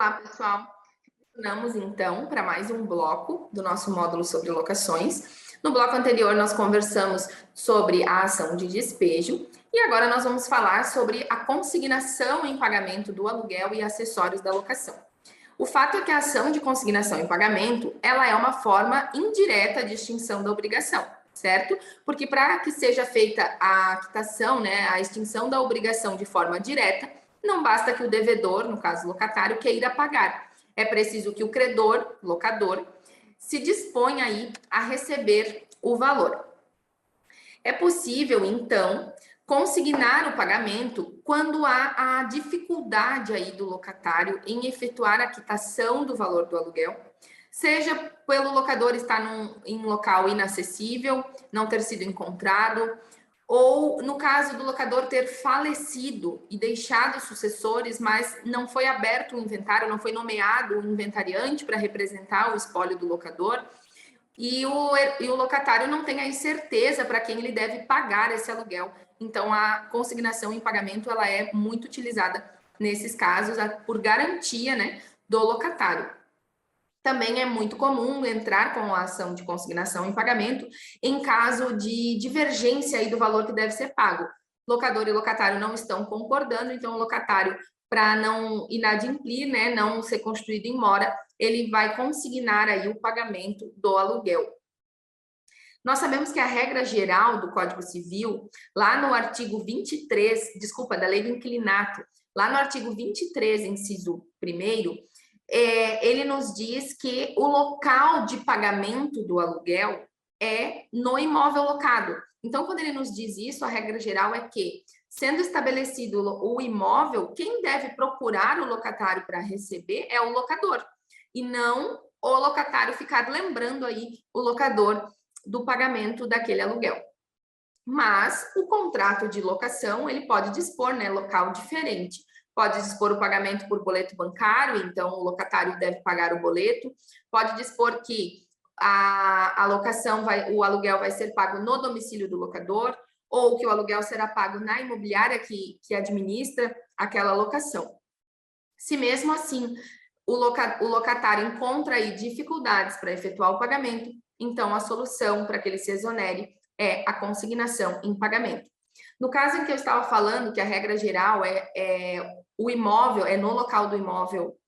Olá, pessoal. Retornamos então para mais um bloco do nosso módulo sobre locações. No bloco anterior, nós conversamos sobre a ação de despejo e agora nós vamos falar sobre a consignação em pagamento do aluguel e acessórios da locação. O fato é que a ação de consignação em pagamento, ela é uma forma indireta de extinção da obrigação, certo? Porque para que seja feita a quitação, né, a extinção da obrigação de forma direta, não basta que o devedor, no caso locatário, queira pagar. É preciso que o credor, locador, se disponha aí a receber o valor. É possível, então, consignar o pagamento quando há a dificuldade aí do locatário em efetuar a quitação do valor do aluguel, seja pelo locador estar em local inacessível, não ter sido encontrado, ou no caso do locador ter falecido e deixado sucessores, mas não foi aberto o inventário, não foi nomeado o inventariante para representar o espólio do locador, e o locatário não tem aí certeza para quem ele deve pagar esse aluguel. Então, a consignação em pagamento ela é muito utilizada nesses casos por garantia, né, do locatário. Também é muito comum entrar com a ação de consignação em pagamento em caso de divergência aí do valor que deve ser pago. Locador e locatário não estão concordando, então o locatário, para não inadimplir, né, não ser constituído em mora, ele vai consignar aí o pagamento do aluguel. Nós sabemos que a regra geral do Código Civil, lá no artigo 23, desculpa, da Lei do Inquilinato, lá no artigo 23, inciso 1º, ele nos diz que o local de pagamento do aluguel é no imóvel locado. Então, quando ele nos diz isso, a regra geral é que, sendo estabelecido o imóvel, quem deve procurar o locatário para receber é o locador, e não o locatário ficar lembrando aí o locador do pagamento daquele aluguel. Mas o contrato de locação, ele pode dispor, né, local diferente. Pode dispor o pagamento por boleto bancário, então o locatário deve pagar o boleto. Pode dispor que a locação o aluguel vai ser pago no domicílio do locador, ou que o aluguel será pago na imobiliária que administra aquela locação. Se mesmo assim o locatário encontra aí dificuldades para efetuar o pagamento, então a solução para que ele se exonere é a consignação em pagamento. No caso em que eu estava falando que a regra geral o imóvel, é no local do imóvel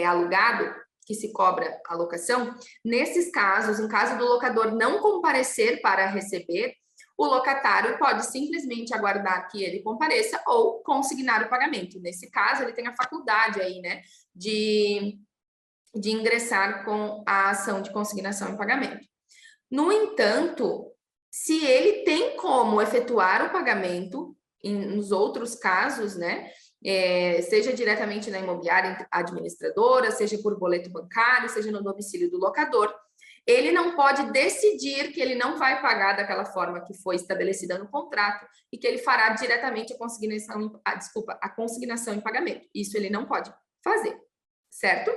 alugado que se cobra a locação, nesses casos, em caso do locador não comparecer para receber, o locatário pode simplesmente aguardar que ele compareça ou consignar o pagamento. Nesse caso, ele tem a faculdade aí, né, de ingressar com a ação de consignação em pagamento. No entanto, se ele tem como efetuar o pagamento, nos outros casos, né, seja diretamente na imobiliária administradora, seja por boleto bancário, seja no domicílio do locador, ele não pode decidir que ele não vai pagar daquela forma que foi estabelecida no contrato e que ele fará diretamente a consignação em pagamento. Isso ele não pode fazer, certo?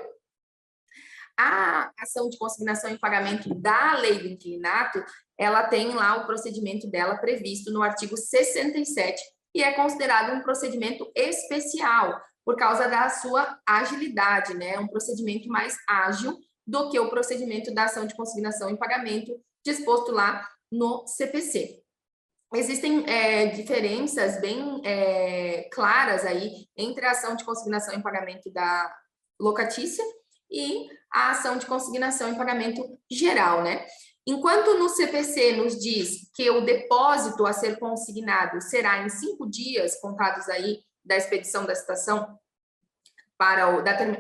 A ação de consignação em pagamento da Lei do Inquilinato, ela tem lá o procedimento dela previsto no artigo 67 e é considerado um procedimento especial por causa da sua agilidade, né? Um procedimento mais ágil do que o procedimento da ação de consignação em pagamento disposto lá no CPC. Existem diferenças bem claras aí entre a ação de consignação em pagamento da locatícia e a ação de consignação em pagamento geral, né? Enquanto no CPC nos diz que o depósito a ser consignado será em 5 dias, contados aí da expedição da citação,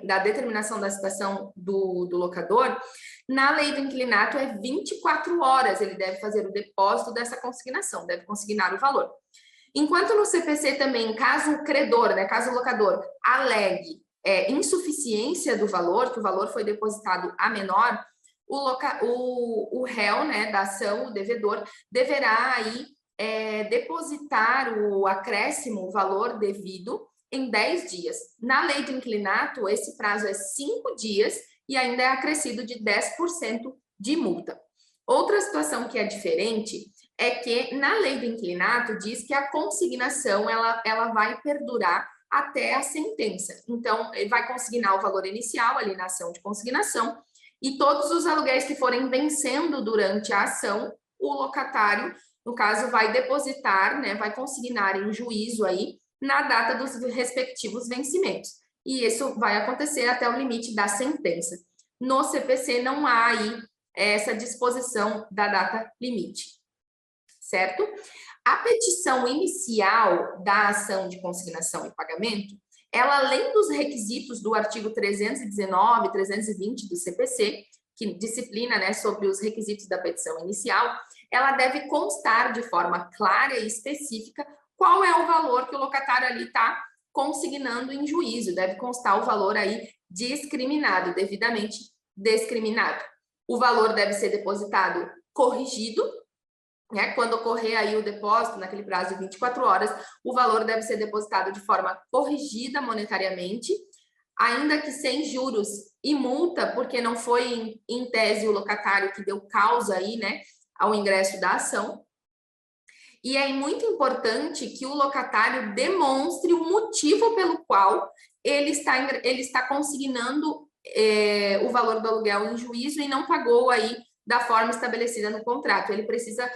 da determinação da citação do locador, na Lei do Inquilinato é 24 horas ele deve fazer o depósito dessa consignação, deve consignar o valor. Enquanto no CPC também, caso o credor, né, caso o locador alegue insuficiência do valor, que o valor foi depositado a menor, o réu, né, da ação, o devedor, deverá aí depositar o acréscimo, o valor devido, em 10 dias. Na Lei do Inquilinato, esse prazo é 5 dias e ainda é acrescido de 10% de multa. Outra situação que é diferente é que na Lei do Inquilinato diz que a consignação ela vai perdurar até a sentença. Então, ele vai consignar o valor inicial ali na ação de consignação e todos os aluguéis que forem vencendo durante a ação, o locatário, no caso, vai depositar, né, vai consignar em juízo aí na data dos respectivos vencimentos. E isso vai acontecer até o limite da sentença. No CPC não há aí essa disposição da data limite, certo? A petição inicial da ação de consignação e pagamento, ela, além dos requisitos do artigo 319 e 320 do CPC, que disciplina, né, sobre os requisitos da petição inicial, ela deve constar de forma clara e específica qual é o valor que o locatário ali está consignando em juízo, deve constar o valor aí discriminado, devidamente discriminado. O valor deve ser depositado corrigido, né? Quando ocorrer aí o depósito, naquele prazo de 24 horas, o valor deve ser depositado de forma corrigida monetariamente, ainda que sem juros e multa, porque não foi em tese o locatário que deu causa aí, né, ao ingresso da ação. E é muito importante que o locatário demonstre o motivo pelo qual ele está consignando o valor do aluguel em juízo e não pagou aí da forma estabelecida no contrato. Ele precisa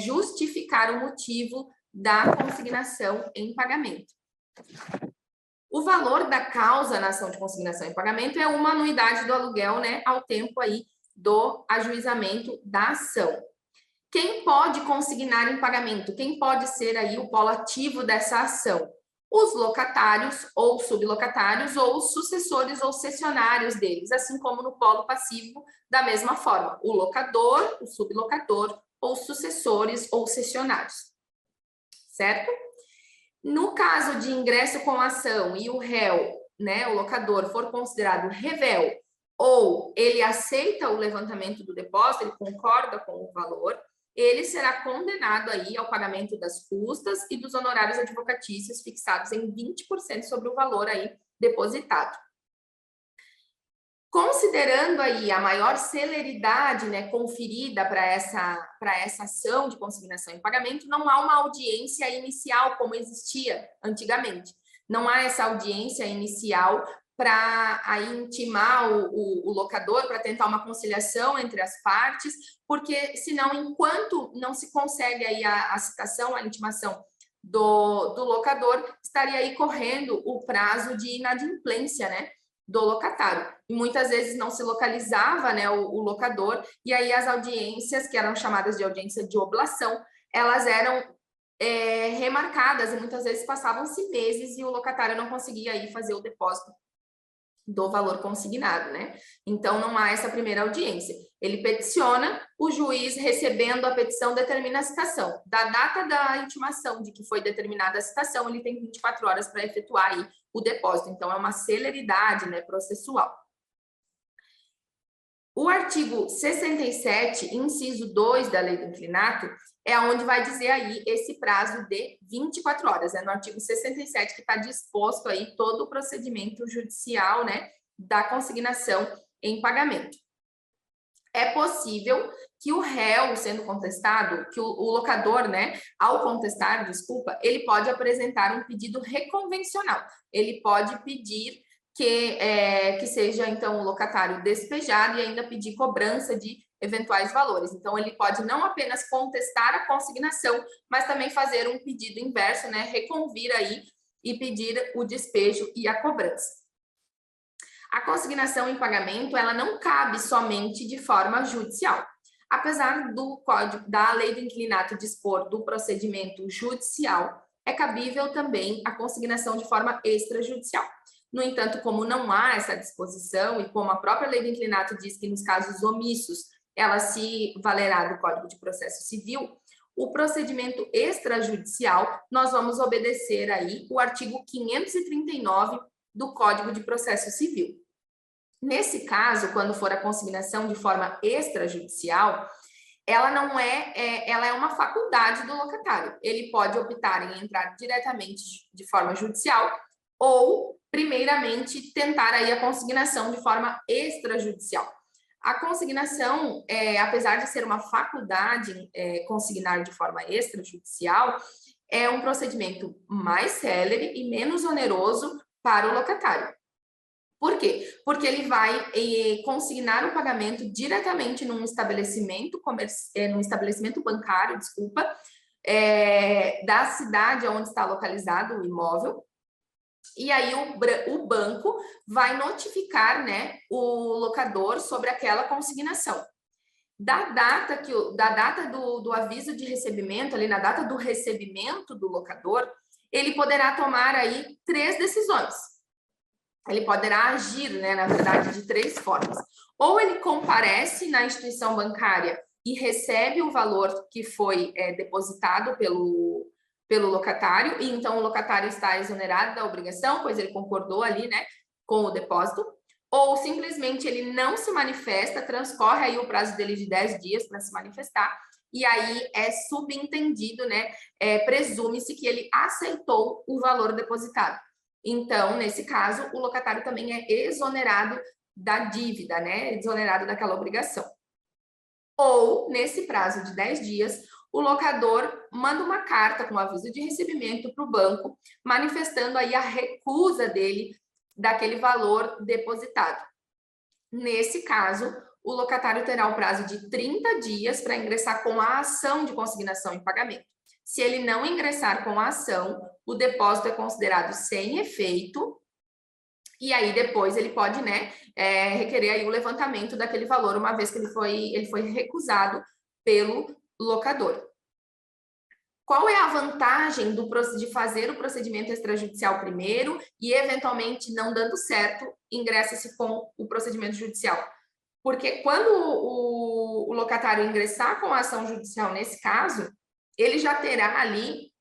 justificar o motivo da consignação em pagamento. O valor da causa na ação de consignação em pagamento é uma anuidade do aluguel, né, ao tempo aí do ajuizamento da ação. Quem pode consignar em pagamento? Quem pode ser aí o polo ativo dessa ação? Os locatários ou sublocatários ou os sucessores ou cessionários deles, assim como no polo passivo, da mesma forma, o locador, o sublocador ou sucessores ou cessionários, certo? No caso de ingresso com ação e o réu, né, o locador, for considerado revel ou ele aceita o levantamento do depósito, ele concorda com o valor, ele será condenado aí ao pagamento das custas e dos honorários advocatícios fixados em 20% sobre o valor aí depositado. Considerando aí a maior celeridade, né, conferida para essa ação de consignação em pagamento, não há uma audiência inicial como existia antigamente. Não há essa audiência inicial para aí intimar o locador, para tentar uma conciliação entre as partes, porque senão, enquanto não se consegue aí a citação, a intimação do locador, estaria aí correndo o prazo de inadimplência, né, do locatário. E muitas vezes não se localizava, né, o locador, e aí as audiências, que eram chamadas de audiência de oblação, elas eram remarcadas, e muitas vezes passavam-se meses e o locatário não conseguia aí fazer o depósito do valor consignado, né? Então, não há essa primeira audiência. Ele peticiona, o juiz, recebendo a petição, determina a citação. Da data da intimação de que foi determinada a citação, ele tem 24 horas para efetuar aí o depósito. Então, é uma celeridade, né, processual. O artigo 67, inciso 2 da Lei do Inclinato, é onde vai dizer aí esse prazo de 24 horas. É no artigo 67 que está disposto aí todo o procedimento judicial, né, da consignação em pagamento. É possível que o réu, sendo contestado, que o locador, né, ao contestar, desculpa, ele pode apresentar um pedido reconvencional. Ele pode pedir que seja, então, o locatário despejado e ainda pedir cobrança de eventuais valores. Então, ele pode não apenas contestar a consignação, mas também fazer um pedido inverso, né, reconvir aí e pedir o despejo e a cobrança. A consignação em pagamento, ela não cabe somente de forma judicial. Apesar do Código da Lei do Inclinato dispor do procedimento judicial, é cabível também a consignação de forma extrajudicial. No entanto, como não há essa disposição e como a própria Lei do Inclinato diz que nos casos omissos ela se valerá do Código de Processo Civil, o procedimento extrajudicial, nós vamos obedecer aí o artigo 539 do Código de Processo Civil. Nesse caso, quando for a consignação de forma extrajudicial, ela não ela é uma faculdade do locatário. Ele pode optar em entrar diretamente de forma judicial ou, primeiramente, tentar aí a consignação de forma extrajudicial. A consignação, apesar de ser uma faculdade consignar de forma extrajudicial, é um procedimento mais célere e menos oneroso para o locatário. Por quê? Porque ele vai consignar o pagamento diretamente num estabelecimento bancário, da cidade onde está localizado o imóvel. E aí o banco vai notificar, né, o locador sobre aquela consignação. Da data do aviso de recebimento, ali na data do recebimento do locador, ele poderá tomar aí 3 decisões. Ele poderá agir, né, na verdade, de 3 formas. Ou ele comparece na instituição bancária e recebe o valor que foi depositado pelo locatário, e então o locatário está exonerado da obrigação, pois ele concordou ali, né, com o depósito. Ou simplesmente ele não se manifesta, transcorre aí o prazo dele de 10 dias para se manifestar, e aí é subentendido, né, presume-se que ele aceitou o valor depositado. Então, nesse caso, o locatário também é exonerado da dívida, né, exonerado daquela obrigação. Ou, nesse prazo de 10 dias, o locador manda uma carta com aviso de recebimento para o banco, manifestando aí a recusa dele daquele valor depositado. Nesse caso, o locatário terá o prazo de 30 dias para ingressar com a ação de consignação em pagamento. Se ele não ingressar com a ação, o depósito é considerado sem efeito, e aí depois ele pode, né, requerer aí o levantamento daquele valor, uma vez que ele foi recusado pelo locador. Qual é a vantagem de fazer o procedimento extrajudicial primeiro e, eventualmente, não dando certo, ingressa-se com o procedimento judicial? Porque quando o locatário ingressar com a ação judicial nesse caso, ele já terá ali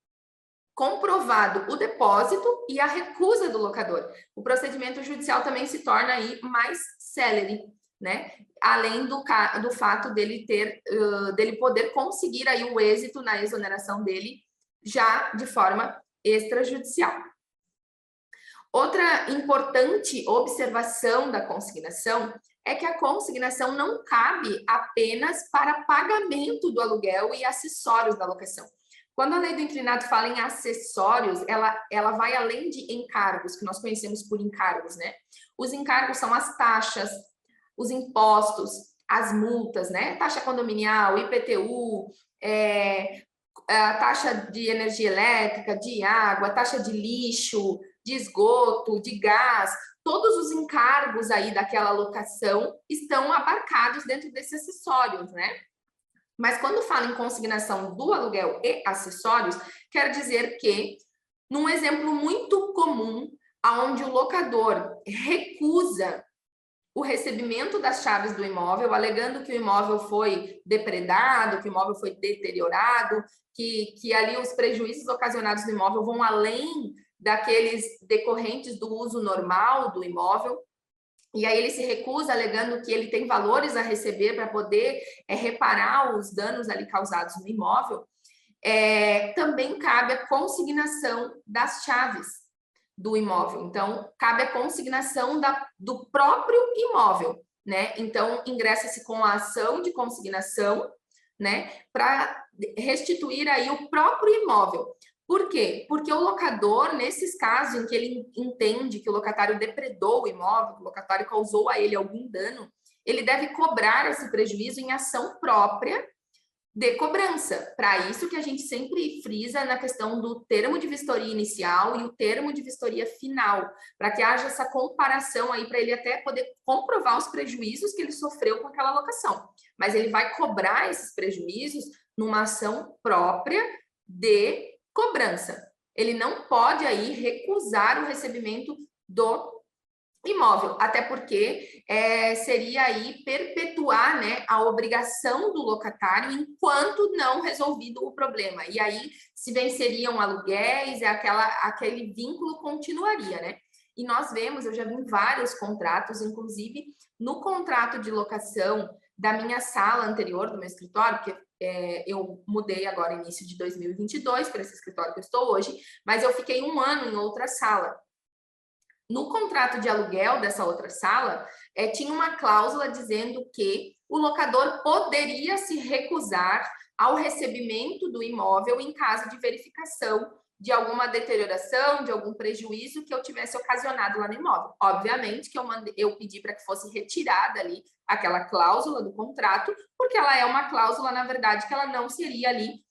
comprovado o depósito e a recusa do locador. O procedimento judicial também se torna aí mais célere, né? Além do fato dele poder conseguir aí o êxito na exoneração dele já de forma extrajudicial. Outra importante observação da consignação é que a consignação não cabe apenas para pagamento do aluguel e acessórios da locação. Quando a lei do inquilinato fala em acessórios, ela vai além de encargos, que nós conhecemos por encargos, né? Os encargos são as taxas, os impostos, as multas, né? Taxa condominial, IPTU, a taxa de energia elétrica, de água, taxa de lixo, de esgoto, de gás, todos os encargos aí daquela locação estão abarcados dentro desses acessórios, né? Mas quando fala em consignação do aluguel e acessórios, quer dizer que, num exemplo muito comum, onde o locador recusa o recebimento das chaves do imóvel, alegando que o imóvel foi depredado, que o imóvel foi deteriorado, que ali os prejuízos ocasionados no imóvel vão além daqueles decorrentes do uso normal do imóvel, e aí ele se recusa alegando que ele tem valores a receber para poder reparar os danos ali causados no imóvel, também cabe a consignação das chaves do imóvel. Então, cabe a consignação do próprio imóvel, né? Então, ingressa-se com a ação de consignação, né? Para restituir aí o próprio imóvel. Por quê? Porque o locador, nesses casos em que ele entende que o locatário depredou o imóvel, que o locatário causou a ele algum dano, ele deve cobrar esse prejuízo em ação própria de cobrança. Para isso que a gente sempre frisa na questão do termo de vistoria inicial e o termo de vistoria final, para que haja essa comparação aí, para ele até poder comprovar os prejuízos que ele sofreu com aquela locação. Mas ele vai cobrar esses prejuízos numa ação própria de cobrança. Ele não pode aí recusar o recebimento do imóvel, até porque seria aí perpetuar, né, a obrigação do locatário enquanto não resolvido o problema. E aí se venceriam aluguéis, aquele vínculo continuaria, né? E nós vemos, eu já vi vários contratos, inclusive no contrato de locação da minha sala anterior, do meu escritório, porque eu mudei agora início de 2022 para esse escritório que eu estou hoje, mas eu fiquei 1 ano em outra sala. No contrato de aluguel dessa outra sala, tinha uma cláusula dizendo que o locador poderia se recusar ao recebimento do imóvel em caso de verificação de alguma deterioração, de algum prejuízo que eu tivesse ocasionado lá no imóvel. Obviamente que eu pedi para que fosse retirada ali aquela cláusula do contrato, porque ela é uma cláusula, na verdade, que ela não seria ali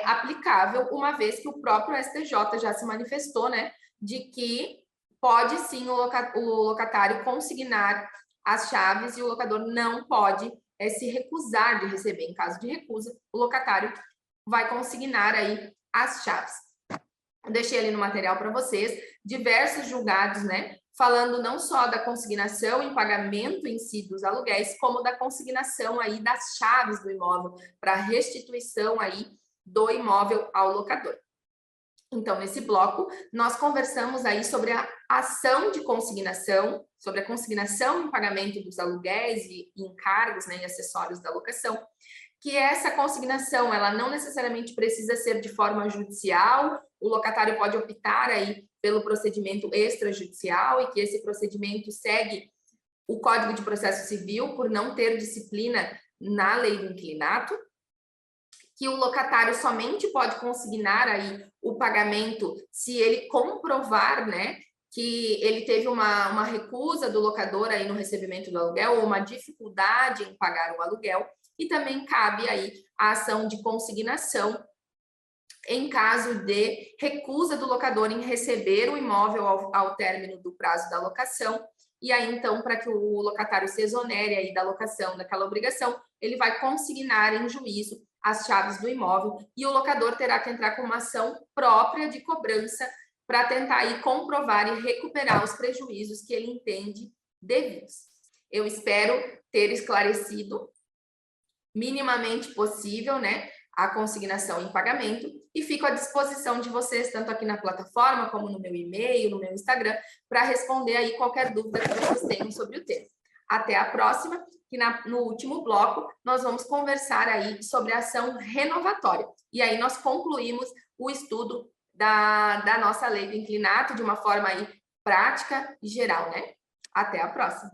aplicável, uma vez que o próprio STJ já se manifestou, né, de que pode sim o locatário consignar as chaves e o locador não pode se recusar de receber. Em caso de recusa, o locatário vai consignar aí as chaves. Eu deixei ali no material para vocês diversos julgados, né, falando não só da consignação em pagamento em si dos aluguéis, como da consignação aí das chaves do imóvel para restituição aí do imóvel ao locador. Então, nesse bloco, nós conversamos aí sobre a ação de consignação, sobre a consignação em pagamento dos aluguéis e encargos, né, e acessórios da locação, que essa consignação, ela não necessariamente precisa ser de forma judicial, o locatário pode optar aí pelo procedimento extrajudicial e que esse procedimento segue o Código de Processo Civil por não ter disciplina na lei do inquilinato, que o locatário somente pode consignar aí o pagamento se ele comprovar, né, que ele teve uma recusa do locador aí no recebimento do aluguel ou uma dificuldade em pagar o aluguel, e também cabe aí a ação de consignação em caso de recusa do locador em receber o imóvel ao término do prazo da locação. E aí, então, para que o locatário se exonere aí da locação daquela obrigação, ele vai consignar em juízo as chaves do imóvel e o locador terá que entrar com uma ação própria de cobrança para tentar aí comprovar e recuperar os prejuízos que ele entende devidos. Eu espero ter esclarecido minimamente possível, né, a consignação em pagamento, e fico à disposição de vocês, tanto aqui na plataforma, como no meu e-mail, no meu Instagram, para responder aí qualquer dúvida que vocês tenham sobre o tema. Até a próxima, que no último bloco nós vamos conversar aí sobre a ação renovatória. E aí nós concluímos o estudo da nossa lei do inquilinato de uma forma aí prática e geral, né? Até a próxima.